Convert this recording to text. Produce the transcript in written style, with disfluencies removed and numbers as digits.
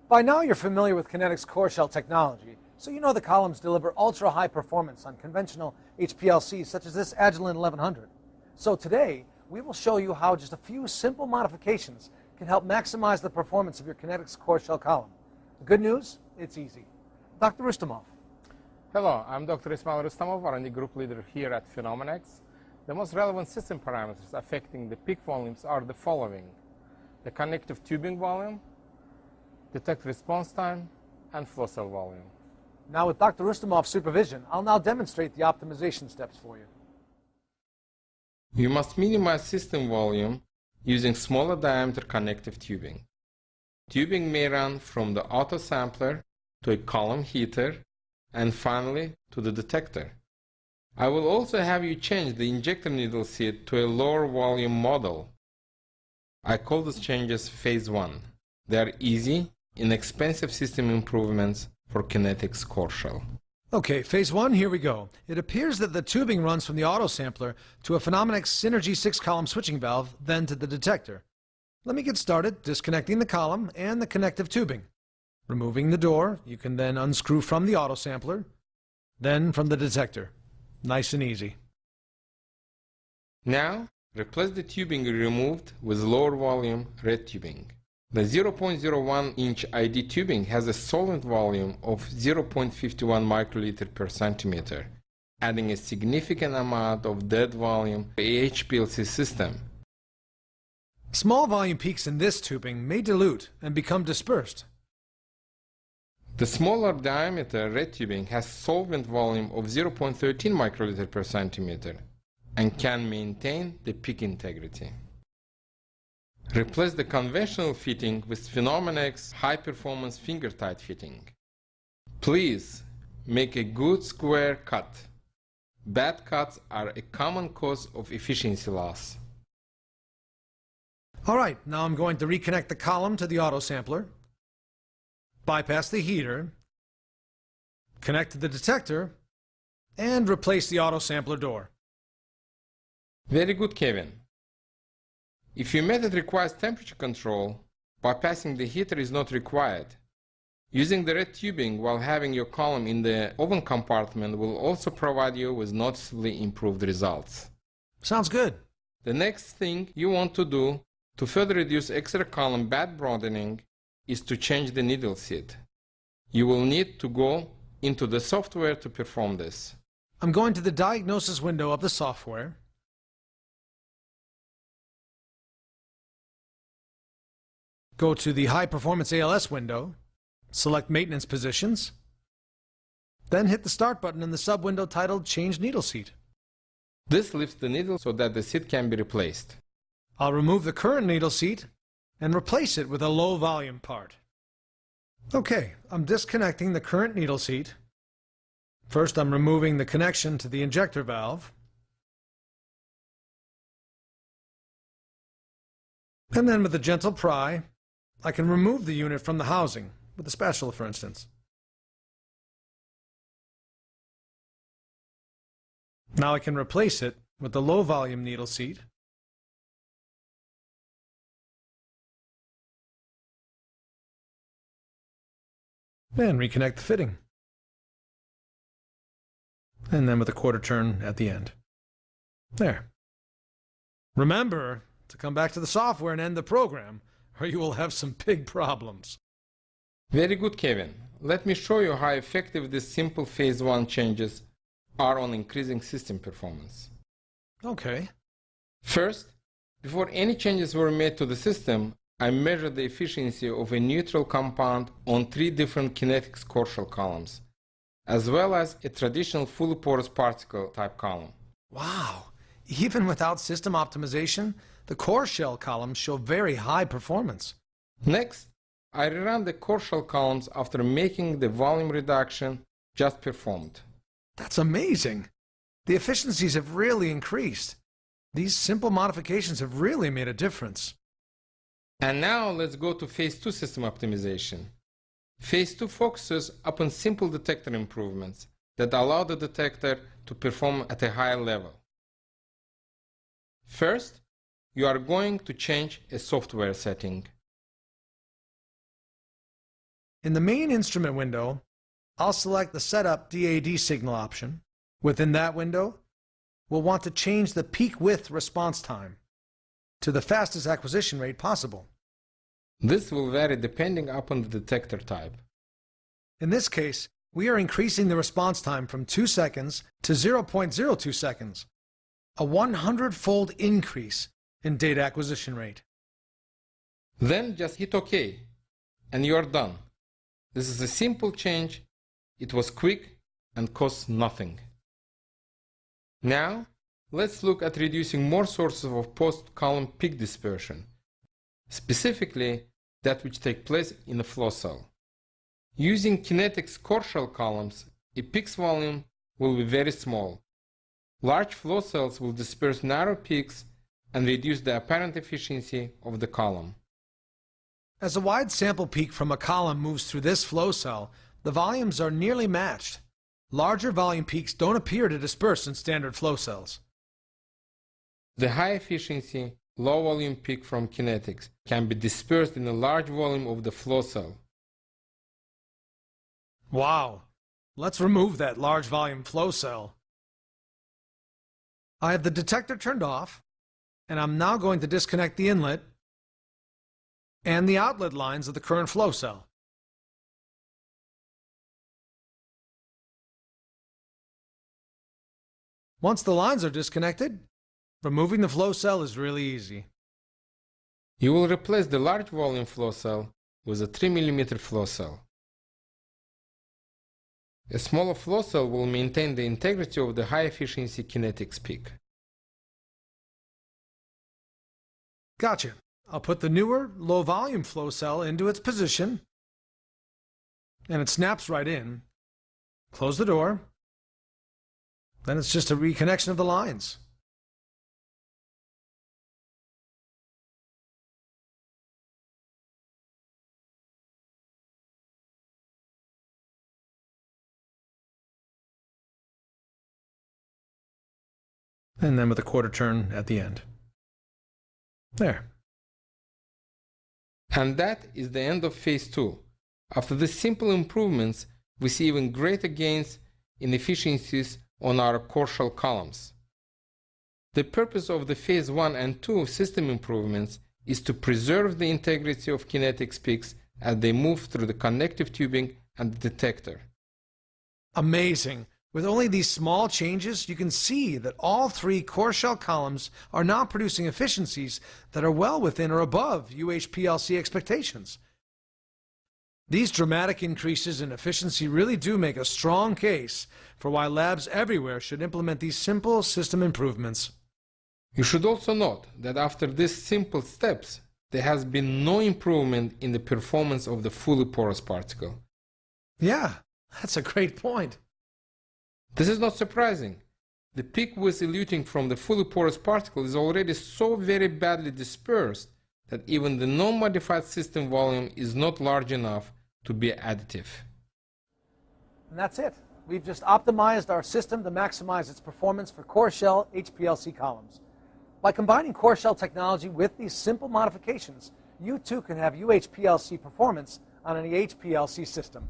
By now you're familiar with Kinetex core shell technology, so you know the columns deliver ultra-high performance on conventional HPLCs such as this Agilent 1100. So today, we will show you how just a few simple modifications can help maximize the performance of your Kinetex core shell column. The good news? It's easy. Dr. Rustamov. Hello, I'm Dr. Ismail Rustamov, R&D group leader here at Phenomenex. The most relevant system parameters affecting the peak volumes are the following: the connective tubing volume, detect response time, and flow cell volume. Now with Dr. Rustamov's supervision, I'll now demonstrate the optimization steps for you. You must minimize system volume using smaller diameter connective tubing. Tubing may run from the auto sampler to a column heater and finally to the detector. I will also have you change the injector needle seat to a lower volume model. I call these changes Phase 1. They are easy, inexpensive system improvements for Kinetex core shell. Okay, Phase 1, here we go. It appears that the tubing runs from the auto sampler to a Phenomenex Synergy 6-column switching valve, then to the detector. Let me get started disconnecting the column and the connective tubing. Removing the door, you can then unscrew from the auto sampler, then from the detector. Nice and easy. Now, replace the tubing you removed with lower volume red tubing. The 0.01-inch ID tubing has a solvent volume of 0.51 microliter per centimeter, adding a significant amount of dead volume to the HPLC system. Small volume peaks in this tubing may dilute and become dispersed. The smaller diameter red tubing has solvent volume of 0.13 microliter per centimeter and can maintain the peak integrity. Replace the conventional fitting with Phenomenex high-performance finger-tight fitting. Please make a good square cut. Bad cuts are a common cause of efficiency loss. All right, now I'm going to reconnect the column to the auto sampler, bypass the heater, connect to the detector, and replace the auto sampler door. Very good, Kevin. If your method requires temperature control, bypassing the heater is not required. Using the red tubing while having your column in the oven compartment will also provide you with noticeably improved results. Sounds good. The next thing you want to do to further reduce extra column bed broadening is to change the needle seat. You will need to go into the software to perform this. I'm going to the diagnosis window of the software. Go to the High Performance ALS window, select Maintenance Positions, then hit the Start button in the sub-window titled Change Needle Seat. This lifts the needle so that the seat can be replaced. I'll remove the current needle seat and replace it with a low-volume part. Okay, I'm disconnecting the current needle seat. First, I'm removing the connection to the injector valve. And then with a gentle pry, I can remove the unit from the housing, with a spatula for instance. Now I can replace it with the low-volume needle seat. And reconnect the fitting. And then with a quarter turn at the end. There. Remember to come back to the software and end the program, or you will have some big problems. Very good, Kevin. Let me show you how effective these simple Phase 1 changes are on increasing system performance. Okay. First, before any changes were made to the system, I measured the efficiency of a neutral compound on 3 different Kinetex core shell columns, as well as a traditional fully porous particle type column. Wow! Even without system optimization, the core shell columns show very high performance. Next, I reran the core shell columns after making the volume reduction just performed. That's amazing! The efficiencies have really increased. These simple modifications have really made a difference. And now let's go to Phase 2 system optimization. Phase 2 focuses upon simple detector improvements that allow the detector to perform at a higher level. First, you are going to change a software setting. In the main instrument window, I'll select the Setup DAD signal option. Within that window, we'll want to change the peak width response time to the fastest acquisition rate possible. This will vary depending upon the detector type. In this case, we are increasing the response time from 2 seconds to 0.02 seconds, a 100-fold increase in data acquisition rate. Then just hit OK, and you're done. This is a simple change. It was quick and costs nothing. Now, let's look at reducing more sources of post-column peak dispersion, specifically that which take place in a flow cell. Using Kinetex core shell columns, a peak's volume will be very small. Large flow cells will disperse narrow peaks and reduce the apparent efficiency of the column. As a wide sample peak from a column moves through this flow cell, the volumes are nearly matched. Larger volume peaks don't appear to disperse in standard flow cells. The high efficiency, low volume peak from Kinetex can be dispersed in a large volume of the flow cell. Wow! Let's remove that large volume flow cell. I have the detector turned off, and I'm now going to disconnect the inlet and the outlet lines of the current flow cell. Once the lines are disconnected, removing the flow cell is really easy. You will replace the large volume flow cell with a 3 mm flow cell. A smaller flow cell will maintain the integrity of the high efficiency Kinetex peak. Gotcha. I'll put the newer, low volume flow cell into its position, and it snaps right in. Close the door. Then it's just a reconnection of the lines. And then with a quarter turn at the end. There. And that is the end of phase 2. After the simple improvements, we see even greater gains in efficiencies on our core shell columns. The purpose of the phase 1 and 2 system improvements is to preserve the integrity of Kinetex peaks as they move through the connective tubing and the detector. Amazing! With only these small changes, you can see that all 3 core shell columns are now producing efficiencies that are well within or above HPLC expectations. These dramatic increases in efficiency really do make a strong case for why labs everywhere should implement these simple system improvements. You should also note that after these simple steps, there has been no improvement in the performance of the fully porous particle. Yeah, that's a great point. This is not surprising. The peak width eluting from the fully porous particle is already so very badly dispersed that even the non-modified system volume is not large enough to be additive. And that's it. We've just optimized our system to maximize its performance for core shell HPLC columns. By combining core shell technology with these simple modifications, you too can have HPLC performance on an HPLC system.